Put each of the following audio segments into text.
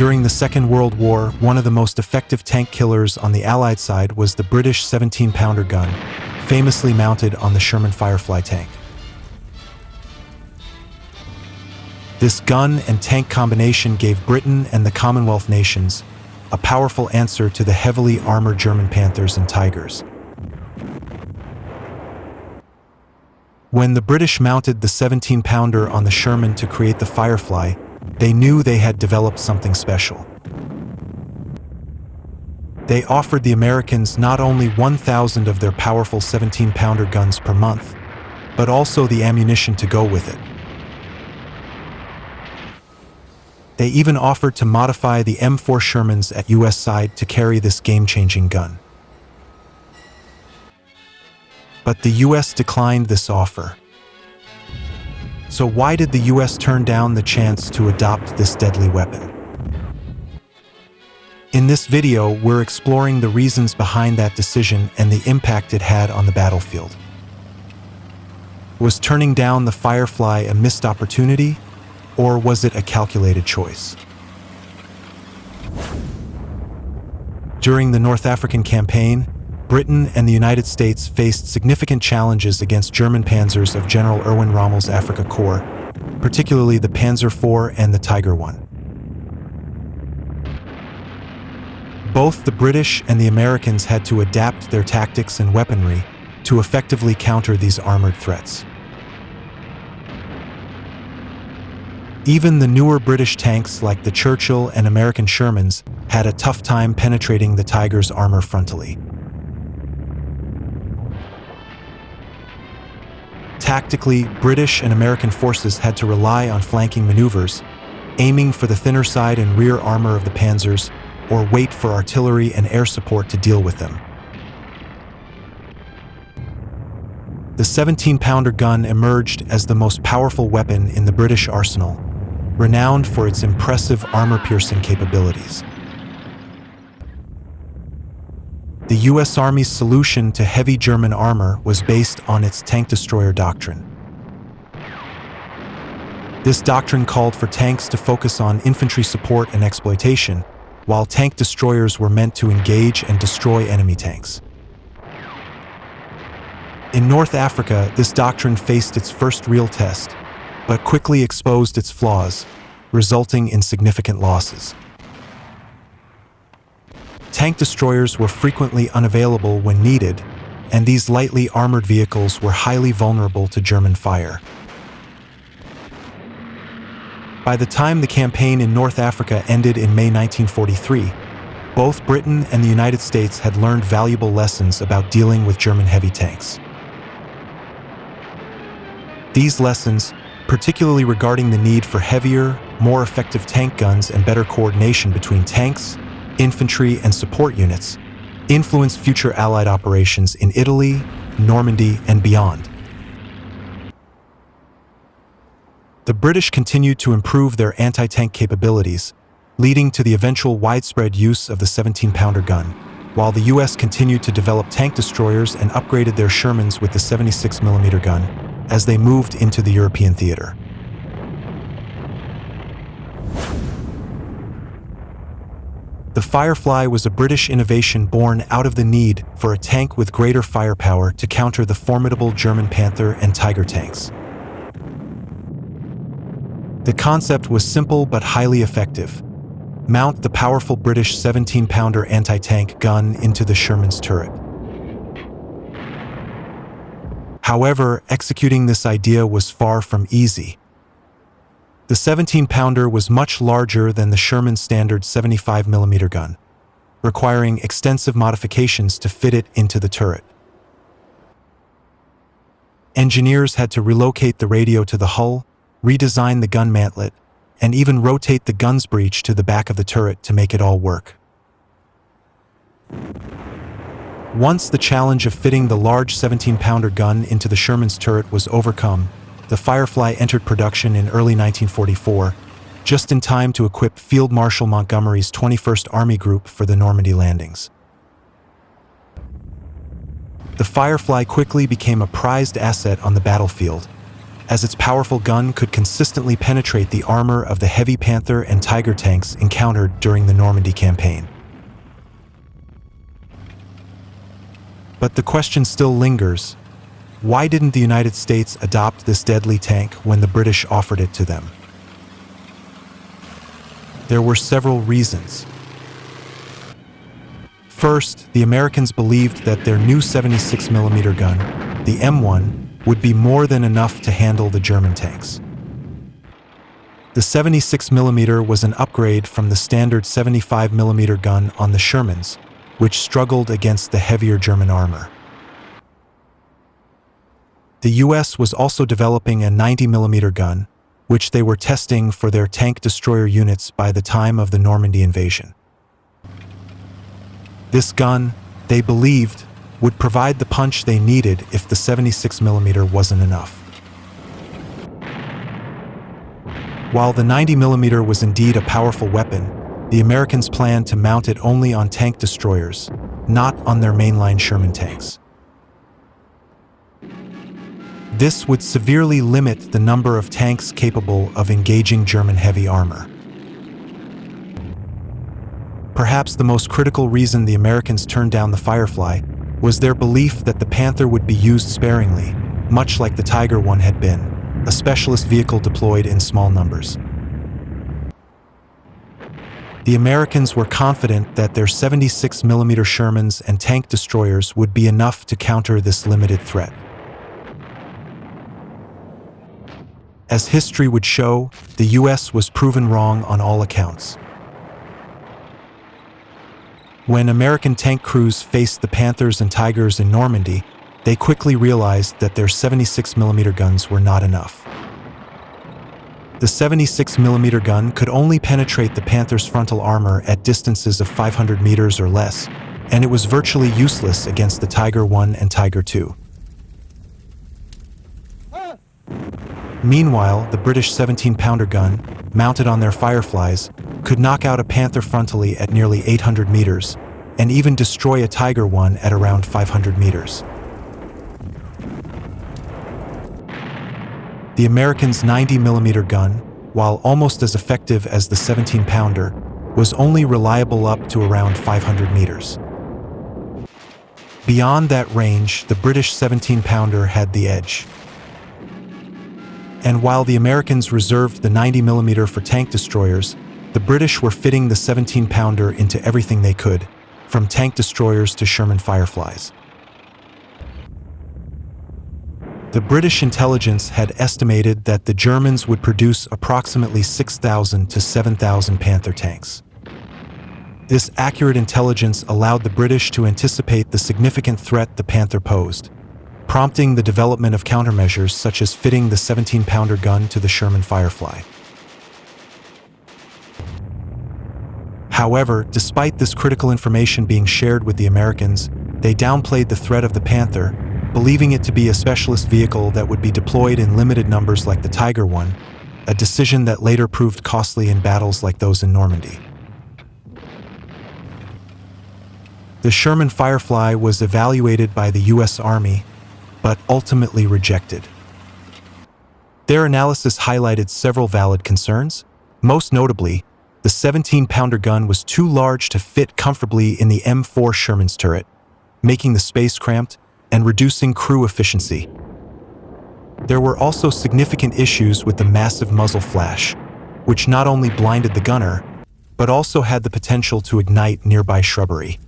During the Second World War, one of the most effective tank killers on the Allied side was the British 17-pounder gun, famously mounted on the Sherman Firefly tank. This gun and tank combination gave Britain and the Commonwealth nations a powerful answer to the heavily armored German Panthers and Tigers. When the British mounted the 17-pounder on the Sherman to create the Firefly, they knew they had developed something special. They offered the Americans not only 1,000 of their powerful 17-pounder guns per month, but also the ammunition to go with it. They even offered to modify the M4 Shermans at US side to carry this game-changing gun. But the US declined this offer. So why did the US turn down the chance to adopt this deadly weapon? In this video, we're exploring the reasons behind that decision and the impact it had on the battlefield. Was turning down the Firefly a missed opportunity, or was it a calculated choice? During the North African campaign, Britain and the United States faced significant challenges against German panzers of General Erwin Rommel's Afrika Korps, particularly the Panzer IV and the Tiger I. Both the British and the Americans had to adapt their tactics and weaponry to effectively counter these armored threats. Even the newer British tanks like the Churchill and American Shermans had a tough time penetrating the Tiger's armor frontally. Tactically, British and American forces had to rely on flanking maneuvers, aiming for the thinner side and rear armor of the panzers, or wait for artillery and air support to deal with them. The 17-pounder gun emerged as the most powerful weapon in the British arsenal, renowned for its impressive armor-piercing capabilities. The US Army's solution to heavy German armor was based on its tank destroyer doctrine. This doctrine called for tanks to focus on infantry support and exploitation, while tank destroyers were meant to engage and destroy enemy tanks. In North Africa, this doctrine faced its first real test, but quickly exposed its flaws, resulting in significant losses. Tank destroyers were frequently unavailable when needed, and these lightly armored vehicles were highly vulnerable to German fire. By the time the campaign in North Africa ended in May 1943, both Britain and the United States had learned valuable lessons about dealing with German heavy tanks. These lessons, particularly regarding the need for heavier, more effective tank guns and better coordination between tanks, infantry, and support units, influenced future Allied operations in Italy, Normandy, and beyond. The British continued to improve their anti-tank capabilities, leading to the eventual widespread use of the 17-pounder gun, while the US continued to develop tank destroyers and upgraded their Shermans with the 76mm gun as they moved into the European theater. The Firefly was a British innovation born out of the need for a tank with greater firepower to counter the formidable German Panther and Tiger tanks. The concept was simple but highly effective. Mount the powerful British 17-pounder anti-tank gun into the Sherman's turret. However, executing this idea was far from easy. The 17-pounder was much larger than the Sherman's standard 75mm gun, requiring extensive modifications to fit it into the turret. Engineers had to relocate the radio to the hull, redesign the gun mantlet, and even rotate the gun's breech to the back of the turret to make it all work. Once the challenge of fitting the large 17-pounder gun into the Sherman's turret was overcome, the Firefly entered production in early 1944, just in time to equip Field Marshal Montgomery's 21st Army Group for the Normandy landings. The Firefly quickly became a prized asset on the battlefield, as its powerful gun could consistently penetrate the armor of the heavy Panther and Tiger tanks encountered during the Normandy campaign. But the question still lingers: why didn't the United States adopt this deadly tank when the British offered it to them? There were several reasons. First, the Americans believed that their new 76mm gun, the M1, would be more than enough to handle the German tanks. The 76mm was an upgrade from the standard 75mm gun on the Shermans, which struggled against the heavier German armor. The US was also developing a 90mm gun, which they were testing for their tank destroyer units by the time of the Normandy invasion. This gun, they believed, would provide the punch they needed if the 76mm wasn't enough. While the 90mm was indeed a powerful weapon, the Americans planned to mount it only on tank destroyers, not on their mainline Sherman tanks. This would severely limit the number of tanks capable of engaging German heavy armor. Perhaps the most critical reason the Americans turned down the Firefly was their belief that the Panther would be used sparingly, much like the Tiger one had been, a specialist vehicle deployed in small numbers. The Americans were confident that their 76mm Shermans and tank destroyers would be enough to counter this limited threat. As history would show, the US was proven wrong on all accounts. When American tank crews faced the Panthers and Tigers in Normandy, they quickly realized that their 76mm guns were not enough. The 76mm gun could only penetrate the Panther's frontal armor at distances of 500 meters or less, and it was virtually useless against the Tiger I and Tiger II. Meanwhile, the British 17-pounder gun, mounted on their Fireflies, could knock out a Panther frontally at nearly 800 meters, and even destroy a Tiger I at around 500 meters. The Americans' 90mm gun, while almost as effective as the 17-pounder, was only reliable up to around 500 meters. Beyond that range, the British 17-pounder had the edge. And while the Americans reserved the 90mm for tank destroyers, the British were fitting the 17-pounder into everything they could, from tank destroyers to Sherman Fireflies. The British intelligence had estimated that the Germans would produce approximately 6,000 to 7,000 Panther tanks. This accurate intelligence allowed the British to anticipate the significant threat the Panther posed, prompting the development of countermeasures such as fitting the 17-pounder gun to the Sherman Firefly. However, despite this critical information being shared with the Americans, they downplayed the threat of the Panther, believing it to be a specialist vehicle that would be deployed in limited numbers like the Tiger I, a decision that later proved costly in battles like those in Normandy. The Sherman Firefly was evaluated by the US Army, but ultimately rejected. Their analysis highlighted several valid concerns. Most notably, the 17-pounder gun was too large to fit comfortably in the M4 Shermans turret, making the space cramped and reducing crew efficiency. There were also significant issues with the massive muzzle flash, which not only blinded the gunner, but also had the potential to ignite nearby shrubbery.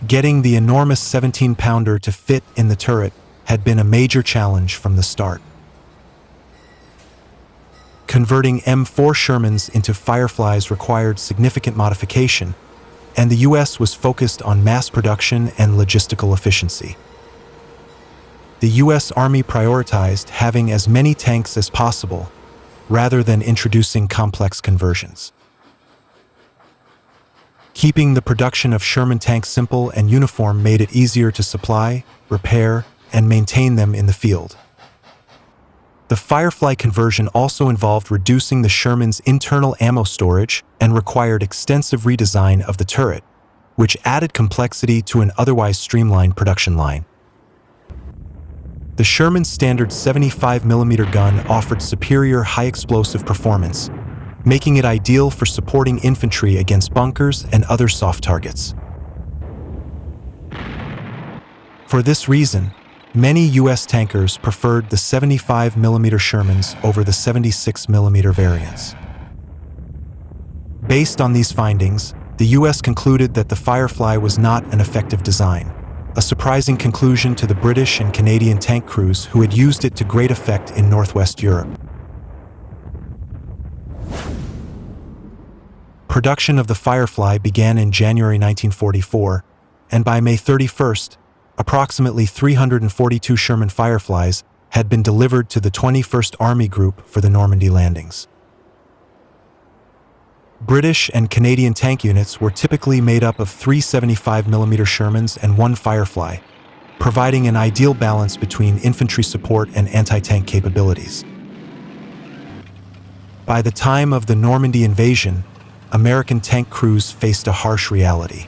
Getting the enormous 17-pounder to fit in the turret had been a major challenge from the start. Converting M4 Shermans into Fireflies required significant modification, and the US was focused on mass production and logistical efficiency. The US Army prioritized having as many tanks as possible, rather than introducing complex conversions. Keeping the production of Sherman tanks simple and uniform made it easier to supply, repair, and maintain them in the field. The Firefly conversion also involved reducing the Sherman's internal ammo storage and required extensive redesign of the turret, which added complexity to an otherwise streamlined production line. The Sherman's standard 75mm gun offered superior high-explosive performance, making it ideal for supporting infantry against bunkers and other soft targets. For this reason, many U.S. tankers preferred the 75mm Shermans over the 76mm variants. Based on these findings, the U.S. concluded that the Firefly was not an effective design, a surprising conclusion to the British and Canadian tank crews who had used it to great effect in Northwest Europe. Production of the Firefly began in January 1944, and by May 31st, approximately 342 Sherman Fireflies had been delivered to the 21st Army Group for the Normandy landings. British and Canadian tank units were typically made up of 3 75mm Shermans and 1 Firefly, providing an ideal balance between infantry support and anti-tank capabilities. By the time of the Normandy invasion, American tank crews faced a harsh reality.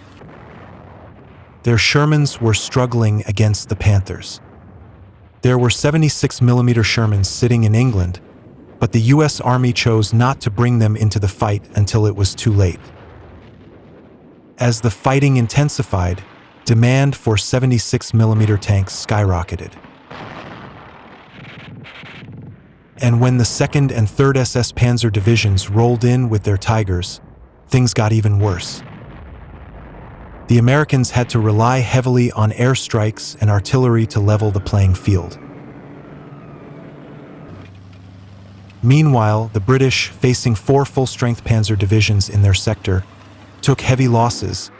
Their Shermans were struggling against the Panthers. There were 76mm Shermans sitting in England, but the U.S. Army chose not to bring them into the fight until it was too late. As the fighting intensified, demand for 76mm tanks skyrocketed. And when the 2nd and 3rd SS Panzer divisions rolled in with their Tigers, things got even worse. The Americans had to rely heavily on airstrikes and artillery to level the playing field. Meanwhile, the British, facing 4 full-strength Panzer divisions in their sector, took heavy losses,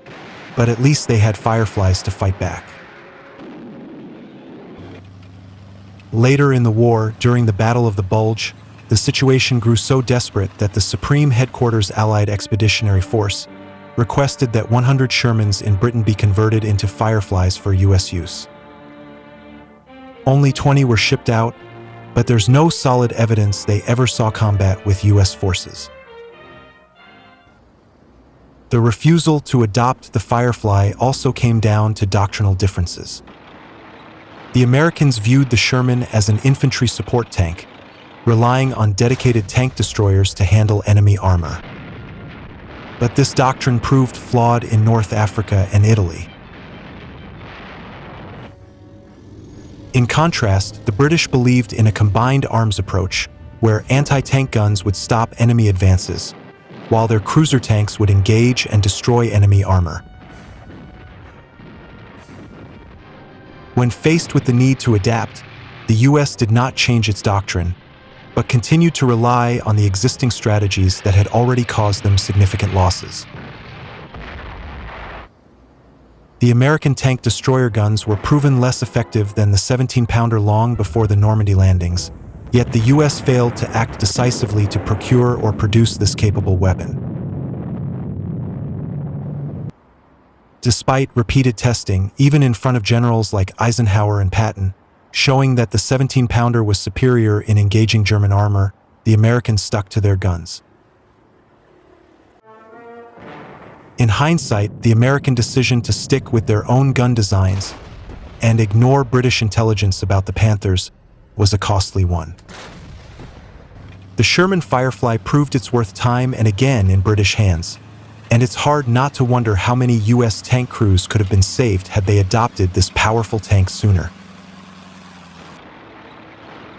but at least they had Fireflies to fight back. Later in the war, during the Battle of the Bulge, the situation grew so desperate that the Supreme Headquarters Allied Expeditionary Force requested that 100 Shermans in Britain be converted into Fireflies for U.S. use. Only 20 were shipped out, but there's no solid evidence they ever saw combat with U.S. forces. The refusal to adopt the Firefly also came down to doctrinal differences. The Americans viewed the Sherman as an infantry support tank, relying on dedicated tank destroyers to handle enemy armor. But this doctrine proved flawed in North Africa and Italy. In contrast, the British believed in a combined arms approach, where anti-tank guns would stop enemy advances, while their cruiser tanks would engage and destroy enemy armor. When faced with the need to adapt, the U.S. did not change its doctrine, but continued to rely on the existing strategies that had already caused them significant losses. The American tank destroyer guns were proven less effective than the 17-pounder long before the Normandy landings, yet the U.S. failed to act decisively to procure or produce this capable weapon. Despite repeated testing, even in front of generals like Eisenhower and Patton, showing that the 17-pounder was superior in engaging German armor, the Americans stuck to their guns. In hindsight, the American decision to stick with their own gun designs and ignore British intelligence about the Panthers was a costly one. The Sherman Firefly proved its worth time and again in British hands, and it's hard not to wonder how many U.S. tank crews could have been saved had they adopted this powerful tank sooner.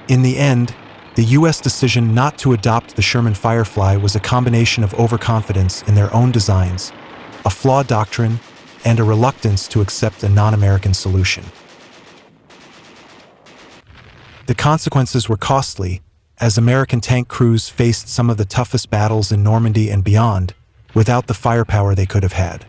In the end, the U.S. decision not to adopt the Sherman Firefly was a combination of overconfidence in their own designs, a flawed doctrine, and a reluctance to accept a non-American solution. The consequences were costly, as American tank crews faced some of the toughest battles in Normandy and beyond, without the firepower they could have had.